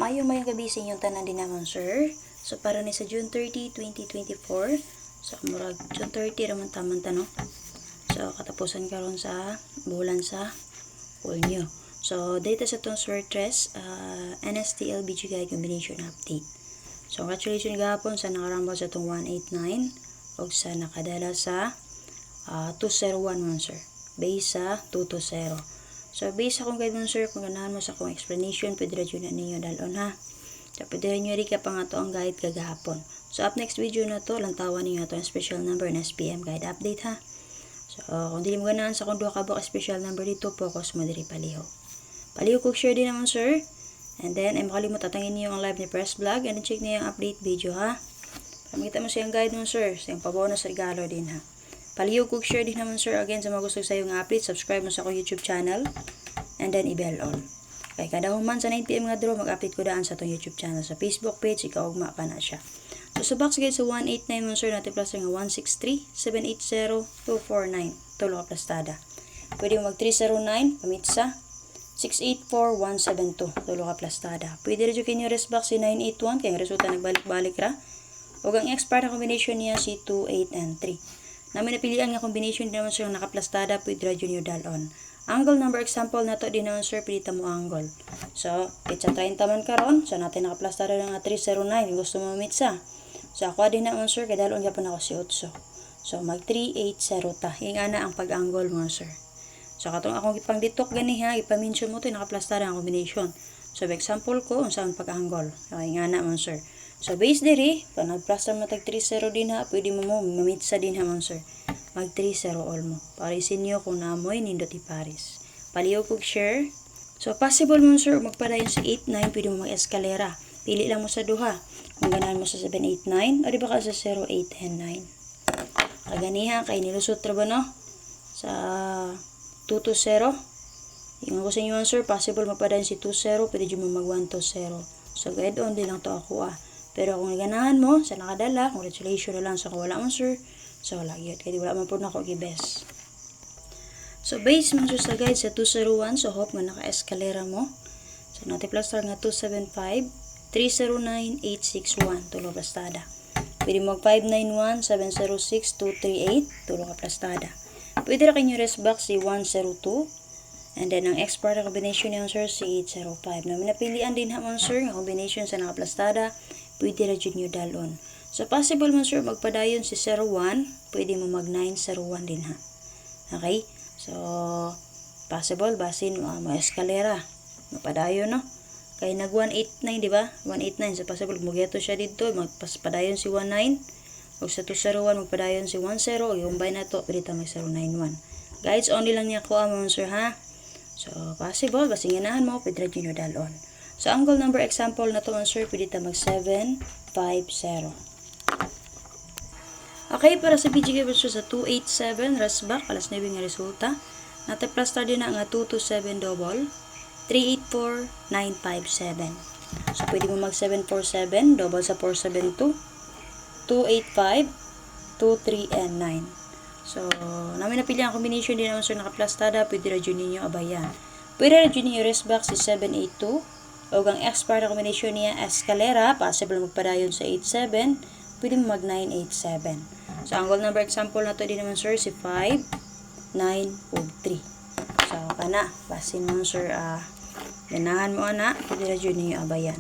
Mayong kabising yung tanan din naman, sir. So, para ni sa June 30, 2024. So, murag June 30 raman taman no? So, katapusan karon sa bulan sa Hulyo. So, data sa itong Swertres, NSTL BGI combination update. So, congratulations gahapon sa nakarambol sa itong 189 o sa nakadala sa 201 sir. Base sa 220. So, base akong guide sir, kung ganahan mo sa akong explanation, pwede rin yun na ninyo dalon ha. So, pwede rin nyo rin ka pa nga to ang guide kagahapon. So, up next video na to, lantawan ninyo ito ang special number na SPM guide update ha. So, kung di mo ganahan sa kung duha ka ba special number dito, focus mo diri paliho. Paliho ko share din naman sir. And then, ay makalimut atangin niyo ang live ni Press Vlog and then check niyo yung update video ha. Pamita mo siyang guide nun sir, sa yung pabonus regalo din ha. Paliho ko share din naman sir. Again, sa mga gusto sa yung update, subscribe mo sa akong YouTube channel and then i-bell on. Kaya kada human sa 9 PM nga draw, mag-update ko daan sa itong YouTube channel. Sa Facebook page, ikaugma pa na siya. So, sa box guide sa 189 mo sir, natin plus nga 163-780-249. Tulo ka plastada. Pwede mo mag 309, pamit sa 684-172. Tulo ka plastada. Pwede rin yung rest box si 981, kaya resulta nagbalik-balik ra. O ang expert na combination niya si 2, 8, and 3. Namin napilian nga combination din naman sir ng nakaplastada, pwede rin junior dalon. Angle number example na to din naman sir, pilita mo angle. So, it's a 30 man karon. So, natin nakaplastada ng 309. Gusto mo mitsa. So, ako din naman sir, kaya dalon ka pa na ako si 8. So, mag 380 ta. Yung ana ang pag-angle mo sir. So, katong akong ipang ditok gani ha, ipamention mo to, nakaplastada ang combination. So, example ko, saan pag-angle. So, yung ana mo sir. So, base diri, pag nag-plaster mo tag 30 din ha, pwede mo mamitsa din ha mo sir. Mag 30 all mo. Parisin nyo kung namoy nindot iparis. Paliw kog share. So, possible mo sir, magpadayon sa 89, pwede mo mag-eskalera. Pili lang mo sa duha. Kung ganahan mo sa 789, o di ba ka sa 0810-9. Kaganiha, kay nilusot ra ba no? Sa 220. Yung ako sa inyo sir, possible magpadayon si 20, pwede mo mag 120. So, guide on din lang to ako Pero kung ganahan mo, sa nakadala, congratulations na lang sa kawala mo sir. So, lagi yun. Kaya wala man po na ako i-best. So, base mo sa guide sa 201. So, hope nga naka-eskalera mo. So, natin plus star nga 275, 309, 861. Tulo plastada. Pwede mo 591, 706, 238. Tulo ka plastada. Pwede rin kayo rest box si 102. And then, ang expert na combination niya sir, si 805. Na minapilian din naman sir, ang combination sa nakaplastada, pwede rin junior dalon. So, possible mo sir, magpadayon si 01, pwede mo mag 901 din ha. Okay? So, possible, basin mo eskalera. Mapadayon, no? Kaya nag 189, di ba? 189. So, possible, mugeto siya dito, magpadayon si 19. O sa 201, magpadayon si 10. O yung bay na to, pwede tayo mag 091. Guys, only lang niya ko mo sir ha. So, possible, basing ganahan mo, pwede rin junior dalon. So, angle number example na to sir, pwede tayo mag 750. Okay, para sa BGK versus sa 287, rest back, alas 9 nga resulta. Nate-plaster din na nga 227 double, 384, 957. So, pwede mo mag 747, double sa 472, 285, 23, and 9. So, namin napili ang combination din naman sir nakaplastada, pwede rin ninyo abayan. Pwede rin ninyo rest back si 782, o ang expert na combination niya escalera, possible magpadayon sa 87, pwede mo mag 987. So, angle number example na to din naman sir, si 5, 9, ug 3. So, kana, basin mo sir, ganahan mo ana, pwede rin ninyo abayan.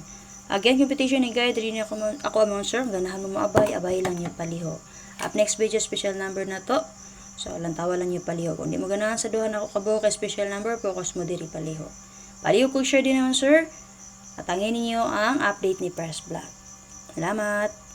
Again, competition ni guide, rin ako among sir, ganahan mo maabay, abay lang yung paliho. Up next video, special number na to. So, lantawa lang yung paliho. Kung di mo ganahan sa duha na ako kabuo kay special number, focus mo diri paliho. Paliho ko share din naman sir. Atangin ninyo ang update ni Press Vlog. Salamat!